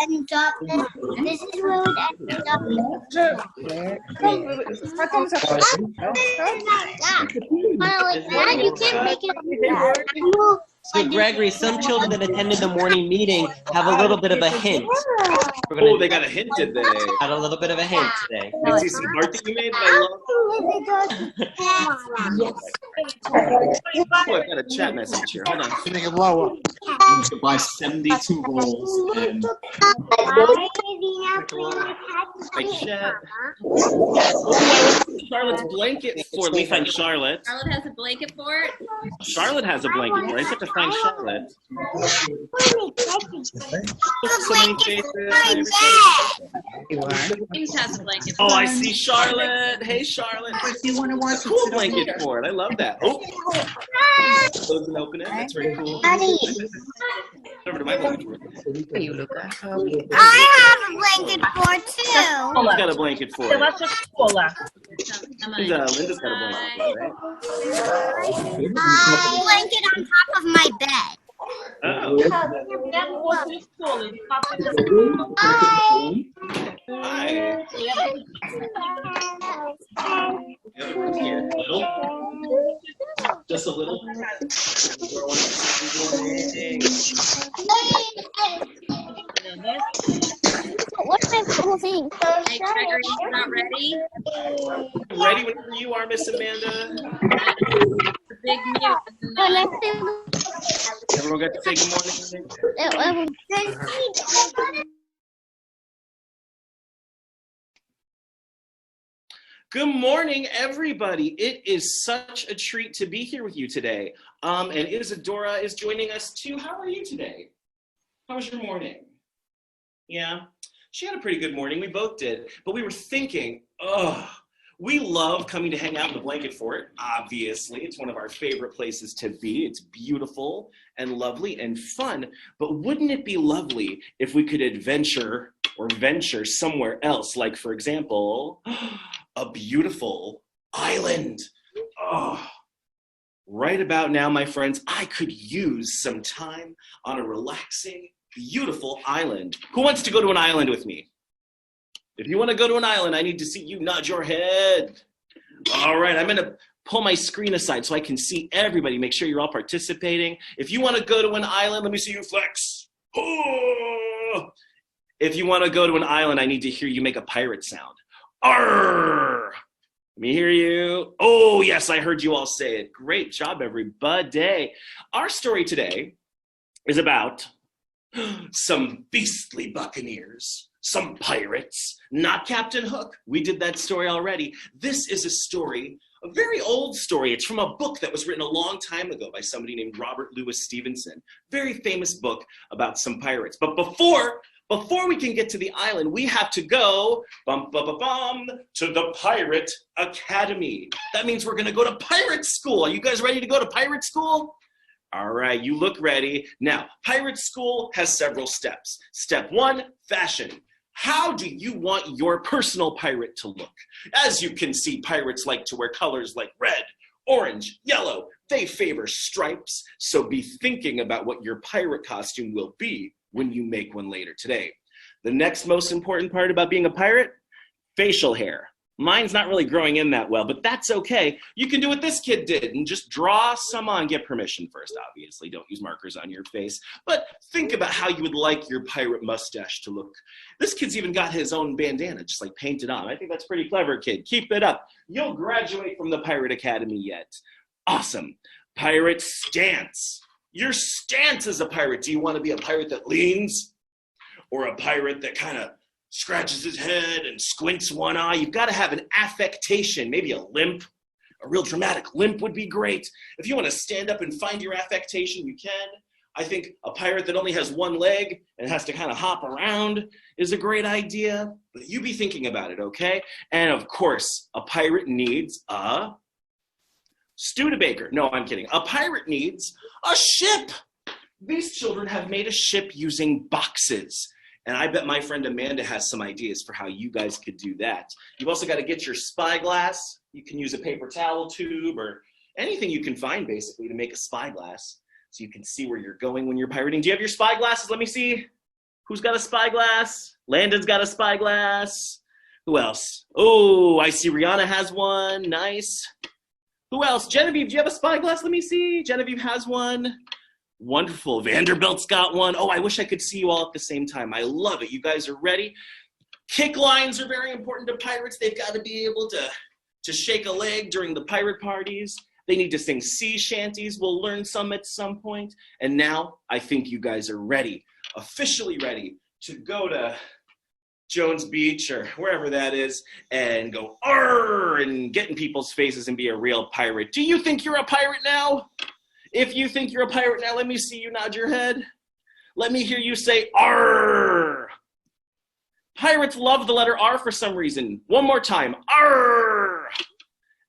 ends up. This is where it ends up. How comes that? Like that, you can't make it like that. So, Gregory, some children that attended the morning meeting have a little bit of a hint. Oh, they got a hint, did they? Got a little bit of a hint today. Did you see some art that you made that I love? Oh, I've got a chat message here. Hold on. Make it lower. You should buy 72 rolls and My chat. Charlotte's blanket for. Let me find Charlotte. Charlotte has a blanket for it. Charlotte has a blanket for it. I just have to find Charlotte. So many faces. James has a blanket. Oh, I see Charlotte. Hey, Charlotte. You want to watch A cool blanket for it. I love that. Oh, close and open it. That's very cool. Over to my blanket for it. I have a blanket for it too. Who's got a blanket for it? Ваша школа. Linda's got a blanket for it, right? Blanket on top of my bed. Oh. Hi. Yeah, little. Just a little. What's my cool thing? Hey, Gregory, you not ready? Ready whenever you are, Miss Amanda. Big mute. Everyone got to say good morning. Good morning, everybody. It is such a treat to be here with you today. And Isadora is joining us too. How are you today? How was your morning? Yeah, she had a pretty good morning. We both did. But we were thinking, we love coming to hang out in the blanket fort, obviously. It's one of our favorite places to be. It's beautiful and lovely and fun. But wouldn't it be lovely if we could adventure or venture somewhere else? Like, for example, a beautiful island. Oh, right about now, my friends, I could use some time on a relaxing, beautiful island. Who wants to go to an island with me? If you want to go to an island, I need to see you nod your head. All right, I'm going to pull my screen aside so I can see everybody. Make sure you're all participating. If you want to go to an island, let me see you flex. Oh! If you want to go to an island, I need to hear you make a pirate sound. Arr! Let me hear you. Oh, yes, I heard you all say it. Great job, everybody. Our story today is about some beastly buccaneers, some pirates, not Captain Hook. We did that story already. This is a story, a very old story. It's from a book that was written a long time ago by somebody named Louis Stevenson. Very famous book about some pirates. But before we can get to the island, we have to go to the Pirate Academy. That means we're going to go to pirate school. Are you guys ready to go to pirate school? All right, you look ready. Now, pirate school has several steps. Step 1, fashion. How do you want your personal pirate to look? As you can see, pirates like to wear colors like red, orange, yellow. They favor stripes, so be thinking about what your pirate costume will be when you make one later today. The next most important part about being a pirate, facial hair. Mine's not really growing in that well, but that's okay. You can do what this kid did and just draw some on. Get permission first, obviously. Don't use markers on your face. But think about how you would like your pirate mustache to look. This kid's even got his own bandana, just like painted on. I think that's pretty clever, kid. Keep it up. You'll graduate from the Pirate Academy yet. Awesome. Pirate stance. Your stance as a pirate. Do you want to be a pirate that leans? Or a pirate that kind of scratches his head and squints one eye? You've got to have an affectation, maybe a limp. A real dramatic limp would be great. If you want to stand up and find your affectation, you can. I think a pirate that only has one leg and has to kind of hop around is a great idea. But you be thinking about it, okay? And of course, a pirate needs a Studebaker. No, I'm kidding. A pirate needs a ship. These children have made a ship using boxes. And I bet my friend Amanda has some ideas for how you guys could do that. You've also got to get your spyglass. You can use a paper towel tube or anything you can find, basically, to make a spyglass so you can see where you're going when you're pirating. Do you have your spyglasses? Let me see. Who's got a spyglass? Landon's got a spyglass. Who else? Oh, I see Rihanna has one. Nice. Who else? Genevieve, do you have a spyglass? Let me see. Genevieve has one. Wonderful. Vanderbilt's got one. Oh, I wish I could see you all at the same time. I love it. You guys are ready. Kick lines are very important to pirates. They've got to be able to shake a leg during the pirate parties. They need to sing sea shanties. We'll learn some at some point. And now I think you guys are ready, officially ready to go to Jones Beach or wherever that is and go arr and get in people's faces and be a real pirate. Do you think you're a pirate now? If you think you're a pirate now, let me see you nod your head. Let me hear you say arr. Pirates love the letter R for some reason. One more time, arr.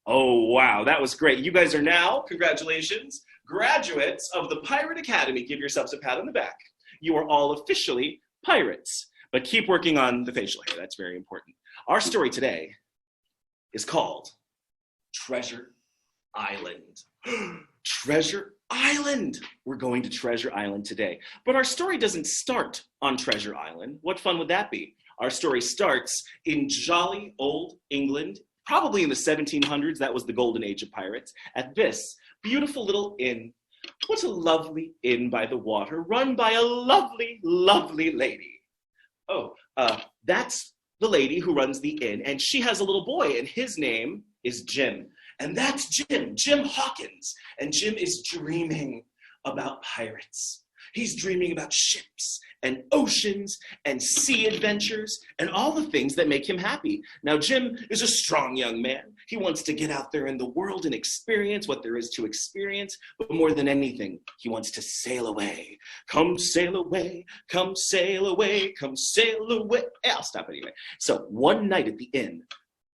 Oh, wow, that was great. You guys are now, congratulations, graduates of the Pirate Academy. Give yourselves a pat on the back. You are all officially pirates. But keep working on the facial hair. That's very important. Our story today is called Treasure Island. Treasure Island. We're going to Treasure Island today. But our story doesn't start on Treasure Island. What fun would that be? Our story starts in jolly old England, probably in the 1700s. That was the golden age of pirates, at this beautiful little inn. What a lovely inn by the water, run by a lovely, lovely lady. Oh, that's the lady who runs the inn, and she has a little boy, and his name is Jim. And that's Jim Hawkins. And Jim is dreaming about pirates. He's dreaming about ships and oceans and sea adventures and all the things that make him happy. Now, Jim is a strong young man. He wants to get out there in the world and experience what there is to experience. But more than anything, he wants to sail away. Come sail away, come sail away, come sail away. I'll stop anyway. So one night at the inn,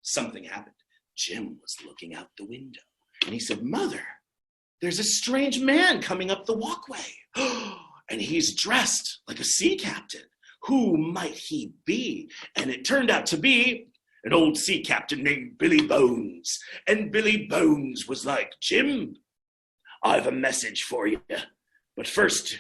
something happened. Jim was looking out the window and he said, "Mother, there's a strange man coming up the walkway. And he's dressed like a sea captain. Who might he be?" And it turned out to be an old sea captain named Billy Bones. And Billy Bones was like, "Jim, I've a message for you. But first,"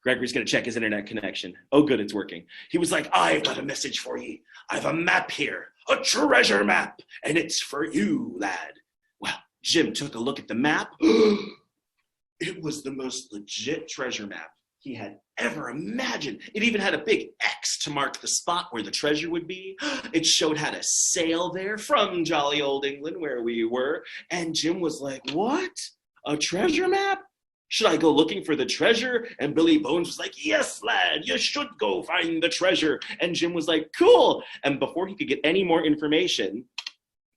Gregory's going to check his internet connection. Oh, good, it's working. He was like, "I've got a message for you. I've a map here, a treasure map, and it's for you, lad." Well, Jim took a look at the map. It was the most legit treasure map he had ever imagined. It even had a big X to mark the spot where the treasure would be. It showed how to sail there from jolly old England where we were. And Jim was like, "What? A treasure map? Should I go looking for the treasure?" And Billy Bones was like, "Yes, lad, you should go find the treasure." And Jim was like, "Cool." And before he could get any more information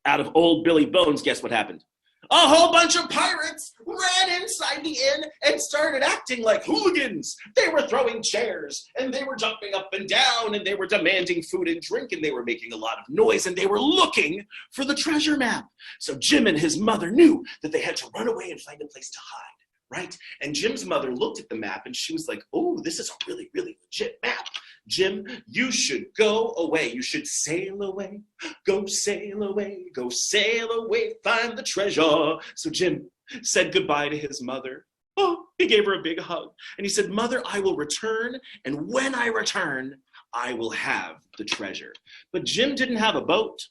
out of old Billy Bones, guess what happened? A whole bunch of pirates ran inside the inn and started acting like hooligans. They were throwing chairs, and they were jumping up and down, and they were demanding food and drink, and they were making a lot of noise, and they were looking for the treasure map. So Jim and his mother knew that they had to run away and find a place to hide, right? And Jim's mother looked at the map, and she was like, "Oh, this is a really, really legit map. Jim, you should go away. You should sail away. Go sail away. Go sail away. Find the treasure." So Jim said goodbye to his mother. Oh, he gave her a big hug. And he said, "Mother, I will return. And when I return, I will have the treasure." But Jim didn't have a boat.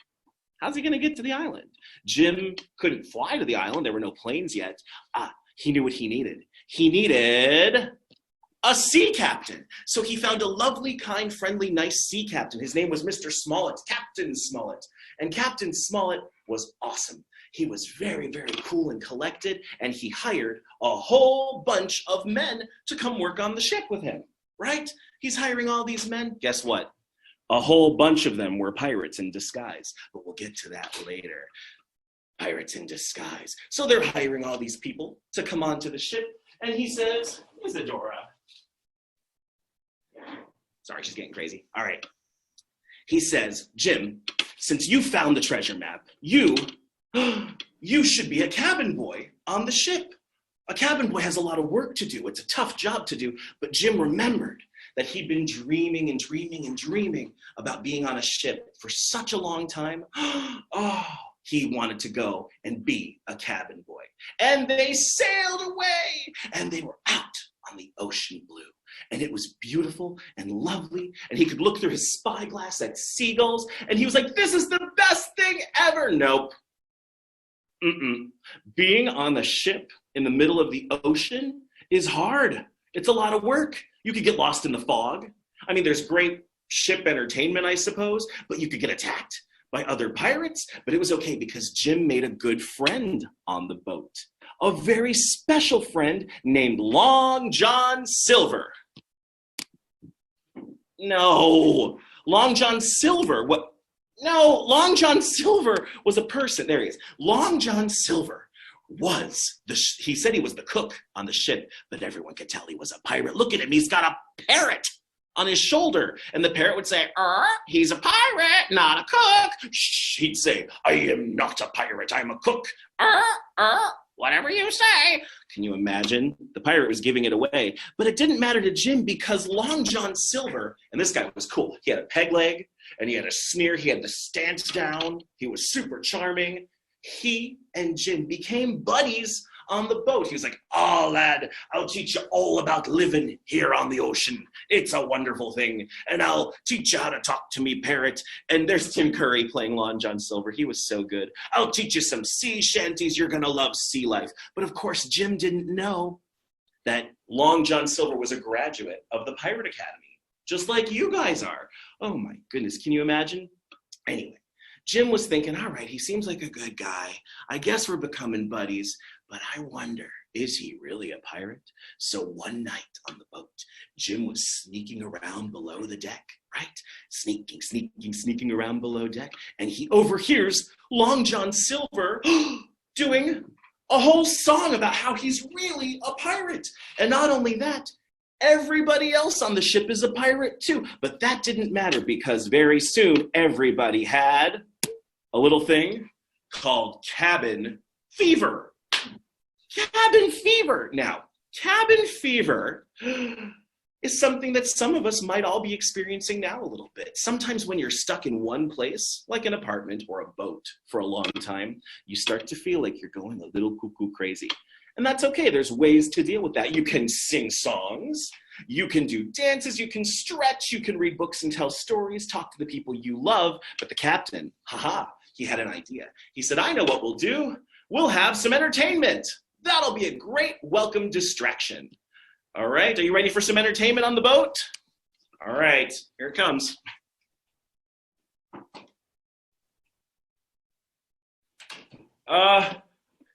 How's he going to get to the island? Jim couldn't fly to the island. There were no planes yet. He knew what he needed. He needed a sea captain. So he found a lovely, kind, friendly, nice sea captain. His name was Mr. Smollett, Captain Smollett. And Captain Smollett was awesome. He was very, very cool and collected, and he hired a whole bunch of men to come work on the ship with him, right? He's hiring all these men. Guess what? A whole bunch of them were pirates in disguise, but we'll get to that later. Pirates in disguise. So they're hiring all these people to come onto the ship, and he says, "Isadora." Sorry, she's getting crazy. All right. He says, "Jim, since you found the treasure map, you should be a cabin boy on the ship. A cabin boy has a lot of work to do. It's a tough job to do." But Jim remembered that he'd been dreaming and dreaming and dreaming about being on a ship for such a long time. He wanted to go and be a cabin boy. And they sailed away, and they were out on the ocean blue. and it was beautiful and lovely, and he could look through his spyglass at seagulls, and he was like, this is the best thing ever. Nope. Being on the ship in the middle of the ocean is hard. It's a lot of work. You could get lost in the fog. I mean, there's great ship entertainment, I suppose, but you could get attacked by other pirates. But it was okay because Jim made a good friend on the boat. A very special friend named Long John Silver. No, Long John Silver. What? No, Long John Silver was a person. There he is. Long John Silver was he said he was the cook on the ship, but everyone could tell he was a pirate. Look at him. He's got a parrot on his shoulder. And the parrot would say, he's a pirate, not a cook. Shh, he'd say, I am not a pirate. I'm a cook. Whatever you say. Can you imagine? The pirate was giving it away. But it didn't matter to Jim because Long John Silver, and this guy was cool. He had a peg leg, and he had a sneer. He had the stance down. He was super charming. He and Jim became buddies on the boat. He was like, oh, lad, I'll teach you all about living here on the ocean. It's a wonderful thing. And I'll teach you how to talk to me, parrot. And there's Tim Curry playing Long John Silver. He was so good. I'll teach you some sea shanties. You're going to love sea life. But of course, Jim didn't know that Long John Silver was a graduate of the Pirate Academy, just like you guys are. Oh my goodness, can you imagine? Anyway, Jim was thinking, all right, he seems like a good guy. I guess we're becoming buddies. But I wonder, is he really a pirate? So one night on the boat, Jim was sneaking around below the deck, right? Sneaking around below deck. And he overhears Long John Silver doing a whole song about how he's really a pirate. And not only that, everybody else on the ship is a pirate too. But that didn't matter because very soon everybody had a little thing called cabin fever. Cabin fever. Now, cabin fever is something that some of us might all be experiencing now a little bit. Sometimes when you're stuck in one place, like an apartment or a boat for a long time, you start to feel like you're going a little cuckoo crazy. And that's okay. There's ways to deal with that. You can sing songs, you can do dances, you can stretch, you can read books and tell stories, talk to the people you love. But the captain, he had an idea. He said, I know what we'll do. We'll have some entertainment. That'll be a great welcome distraction. All right, are you ready for some entertainment on the boat? All right, here it comes.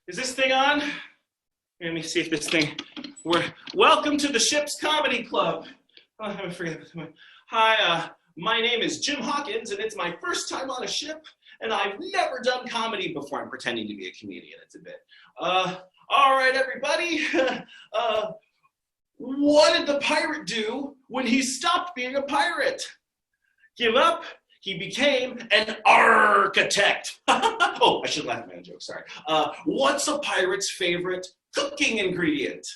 Is this thing on? Let me see if this thing, welcome to the ship's comedy club. Oh, I forget. Hi, my name is Jim Hawkins, and it's my first time on a ship, and I've never done comedy before. I'm pretending to be a comedian, it's a bit. All right, everybody. What did the pirate do when he stopped being a pirate? Give up? He became an architect. Oh, I should laugh at my own joke, sorry. What's a pirate's favorite cooking ingredient?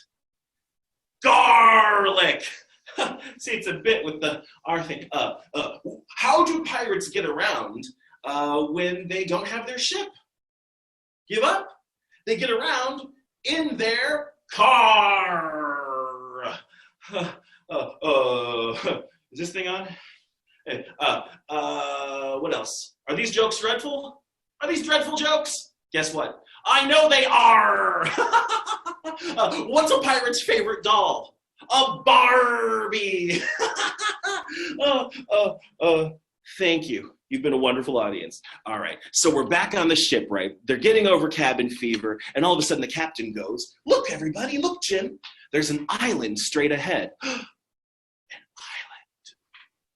Garlic. See, it's a bit with the R thing. How do pirates get around when they don't have their ship? Give up? They get around in their car. Is this thing on? Hey, what else? Are these jokes dreadful? Are these dreadful jokes? Guess what? I know they are. What's a pirate's favorite doll? A Barbie. Thank you. You've been a wonderful audience. All right, so we're back on the ship, right? They're getting over cabin fever, and all of a sudden the captain goes, look, everybody, look, Jim. There's an island straight ahead. An island.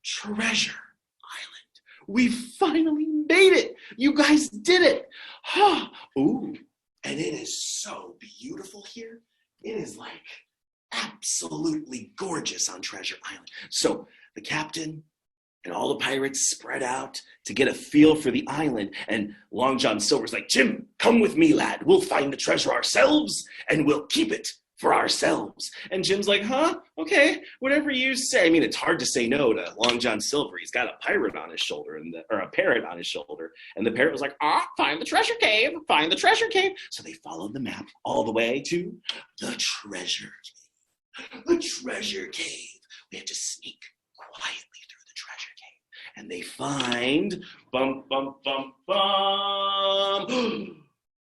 Treasure Island. We finally made it. You guys did it. Ooh, and it is so beautiful here. It is like absolutely gorgeous on Treasure Island. So the captain and all the pirates spread out to get a feel for the island. And Long John Silver's like, Jim, come with me, lad. We'll find the treasure ourselves, and we'll keep it for ourselves. And Jim's like, okay, whatever you say. I mean, it's hard to say no to Long John Silver. He's got a pirate on his shoulder, or a parrot on his shoulder. And the parrot was like, find the treasure cave, find the treasure cave. So they followed the map all the way to the treasure cave. The treasure cave They have to sneak quietly through the treasure cave. And they find, bum, bum, bum, bum,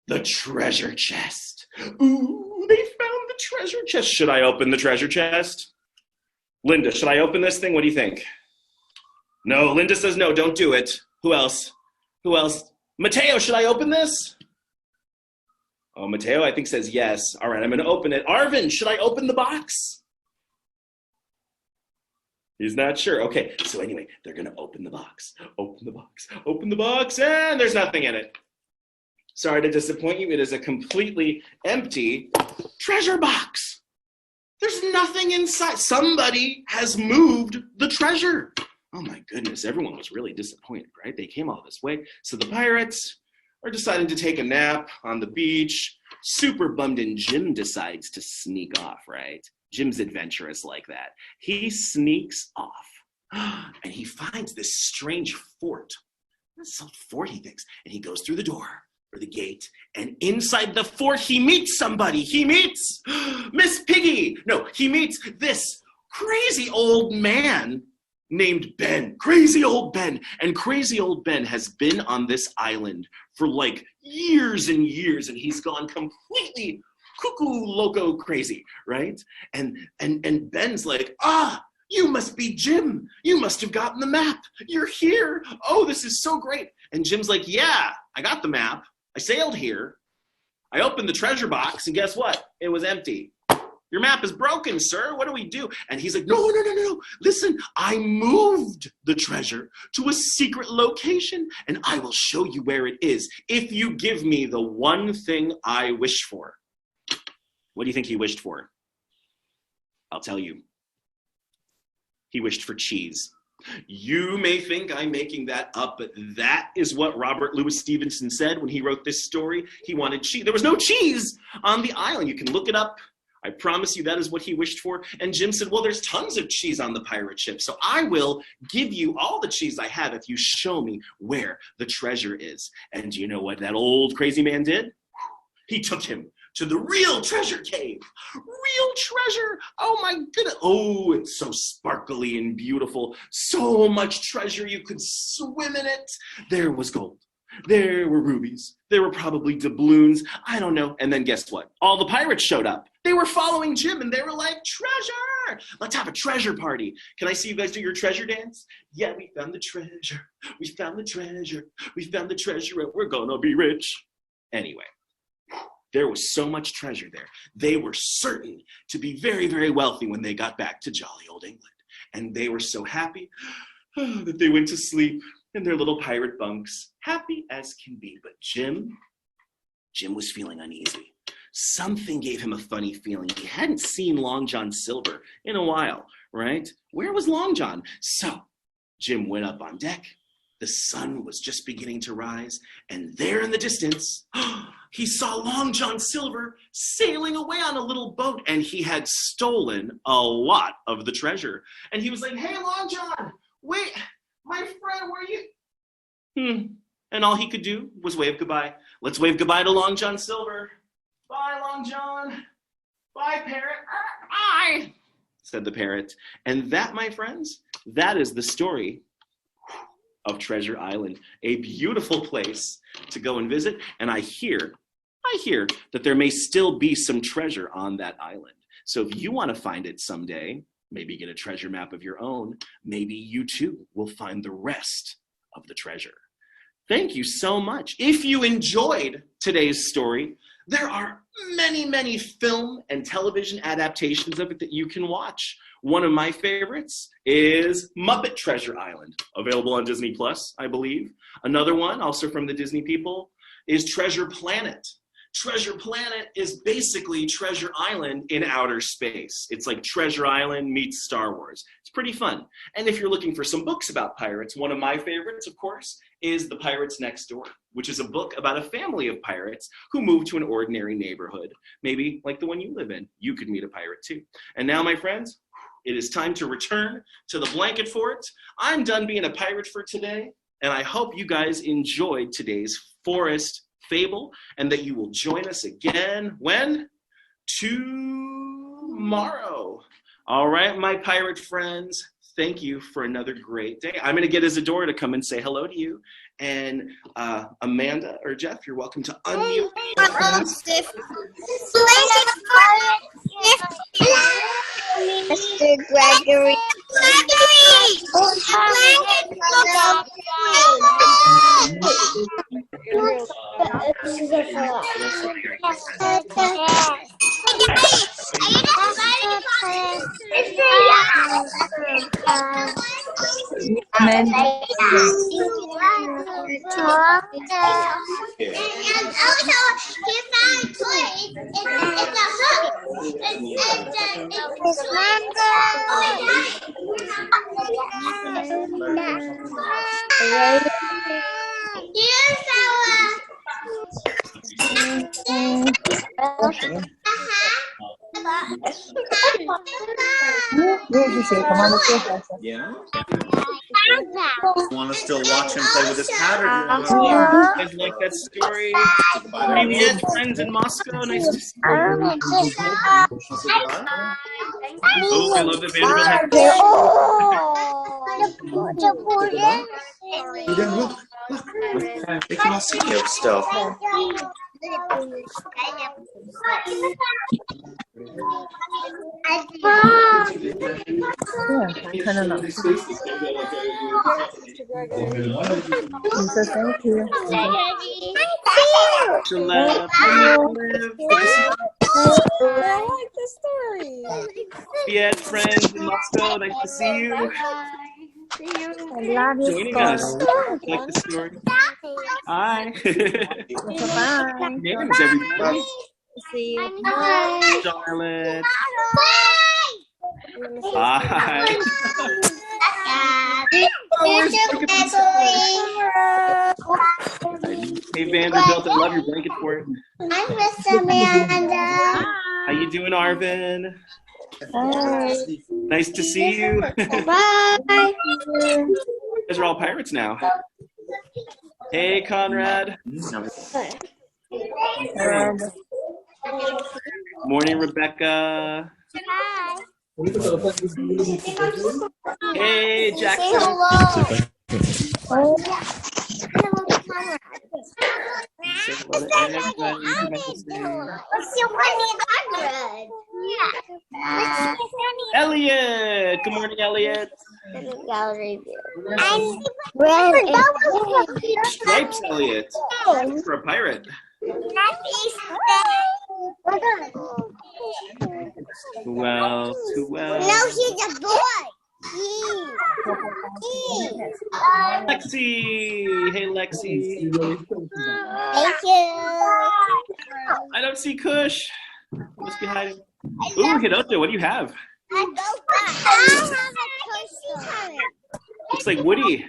the treasure chest. Ooh, they found the treasure chest. Should I open the treasure chest? Linda, should I open this thing? What do you think? No, Linda says no, don't do it. Who else? Who else? Mateo, should I open this? Oh, Mateo, I think says yes. All right, I'm going to open it. Arvin, should I open the box? He's not sure. Okay, so anyway, they're going to open the box. Open the box. Open the box, and there's nothing in it. Sorry to disappoint you. It is a completely empty treasure box. There's nothing inside. Somebody has moved the treasure. Oh my goodness, everyone was really disappointed, right? They came all this way. So the pirates are deciding to take a nap on the beach. Super bummed, and Jim decides to sneak off, right? Jim's adventurous like that. He sneaks off, and he finds this strange fort. This is a fort, he thinks, and he goes through the door, or the gate, and inside the fort, he meets somebody. He meets Miss Piggy. No, he meets this crazy old man named Ben. Crazy old Ben. And crazy old Ben has been on this island for like years and years, and he's gone completely cuckoo loco crazy, right? And Ben's like, you must be Jim. You must have gotten the map. You're here. Oh, this is so great. And Jim's like, yeah, I got the map. I sailed here. I opened the treasure box, and guess what? It was empty. Your map is broken, sir. What do we do? And he's like, no. Listen, I moved the treasure to a secret location, and I will show you where it is if you give me the one thing I wish for. What do you think he wished for? I'll tell you. He wished for cheese. You may think I'm making that up, but that is what Robert Louis Stevenson said when he wrote this story. He wanted cheese. There was no cheese on the island. You can look it up. I promise you that is what he wished for. And Jim said, well, there's tons of cheese on the pirate ship, so I will give you all the cheese I have if you show me where the treasure is. And do you know what that old crazy man did? He took him to the real treasure cave. Real treasure. Oh my goodness. Oh, it's so sparkly and beautiful. So much treasure, you could swim in it. There was gold. There were rubies. There were probably doubloons. I don't know. And then guess what? All the pirates showed up. They were following Jim, and they were like, treasure! Let's have a treasure party. Can I see you guys do your treasure dance? Yeah, we found the treasure. We found the treasure. We found the treasure, and we're gonna be rich. Anyway, there was so much treasure there. They were certain to be very, very wealthy when they got back to jolly old England. And they were so happy that they went to sleep in their little pirate bunks, happy as can be. But Jim was feeling uneasy. Something gave him a funny feeling. He hadn't seen Long John Silver in a while, right? Where was Long John? So Jim went up on deck. The sun was just beginning to rise, and there in the distance, he saw Long John Silver sailing away on a little boat, and he had stolen a lot of the treasure. And he was like, hey, Long John, wait, my friend, where are you? And all he could do was wave goodbye. Let's wave goodbye to Long John Silver. Bye, Long John. Bye, parrot. Bye, said the parrot. And that, my friends, that is the story of Treasure Island, a beautiful place to go and visit. And I hear that there may still be some treasure on that island. So if you want to find it someday, maybe get a treasure map of your own, maybe you too will find the rest of the treasure. Thank you so much. If you enjoyed today's story, there are many, many film and television adaptations of it that you can watch. One of my favorites is Muppet Treasure Island, available on Disney Plus, I believe. Another one, also from the Disney people, is Treasure Planet. Treasure Planet is basically Treasure Island in outer space. It's like Treasure Island meets Star Wars. It's pretty fun. And if you're looking for some books about pirates, one of my favorites, of course, is The Pirates Next Door, which is a book about a family of pirates who move to an ordinary neighborhood. Maybe like the one you live in. You could meet a pirate too. And now, my friends, it is time to return to the blanket fort. I'm done being a pirate for today, and I hope you guys enjoyed today's forest fable, and that you will join us again when? Tomorrow. All right, my pirate friends, thank you for another great day. I'm going to get Isadora to come and say hello to you. And Amanda or Jeff, you're welcome to unmute. Mr. Gregory. Yeah. Want to still watch him play with his pad, or do you You want guys like that story? to say goodbye? Maybe you had friends in Moscow. Nice to see you. Oh, I love that Vanderbilt has They can all see you still. Thank you. Shalom. I like the story. Yeah, friends in Moscow. Nice to see you. I love your Joining us. Like the story. Hi. Bye. Names, everybody. See you. Charlotte. Hi. Hey, Vanderbilt, I love your blanket fort. I'm Miss Amanda. How you doing, Arvin? Nice to see you. You Bye. guys are all pirates now. Hey, Conrad. Morning, Rebecca. Hi. Hey, Say Jackson. hello. Hello, Conrad. Say hello to everybody. What's your name, Conrad? Yeah. Elliot. Good morning, Elliot. Gallery view. I'm Red. Stripes, Elliot. For a pirate. Who else? Who else? No, he's a boy. Lexi. Hey, Lexi. Thank you. I don't see Kush. Must be hiding. Ooh, Hiroto, what do you have? I have a Toy Looks like Woody. Story.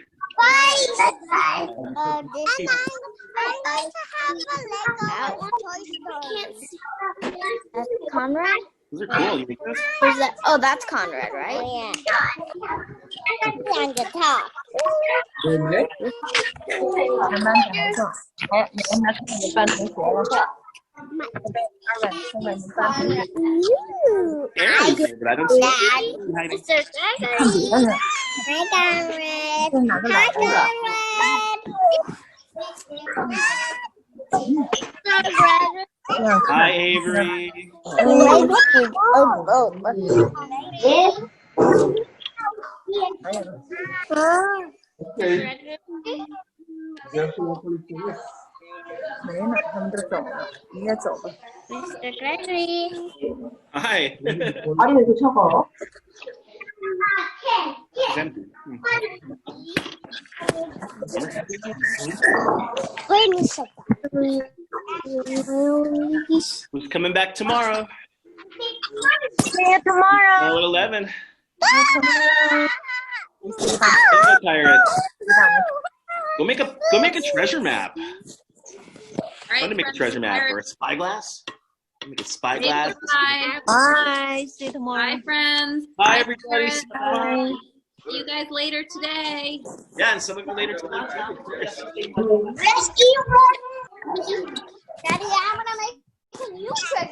And I like to have a Lego Toy Story. That's Conrad? Those are cool. You think those? Who's that? Oh, that's Conrad, right? Oh, yeah. On the top. Ooh. Aaron's here, but I don't see him hiding. Mr. Gregory. Hi, Conrad. Hi, Conrad. Hi, Avery. Mr. Gregory. Hi. 아니 이거 적어. It's empty. Who's coming back tomorrow? See you tomorrow. Oh, at 11. Hey, pirates. Go make a treasure map. Right, I'm gonna make a treasure map or a spyglass. Make a spyglass. Bye. Bye. See you tomorrow. Bye, friends. Bye, everybody. friends. Bye. See you guys later today. Yeah, and some of you later tonight. Rescue. Daddy, I'm gonna make a new treasure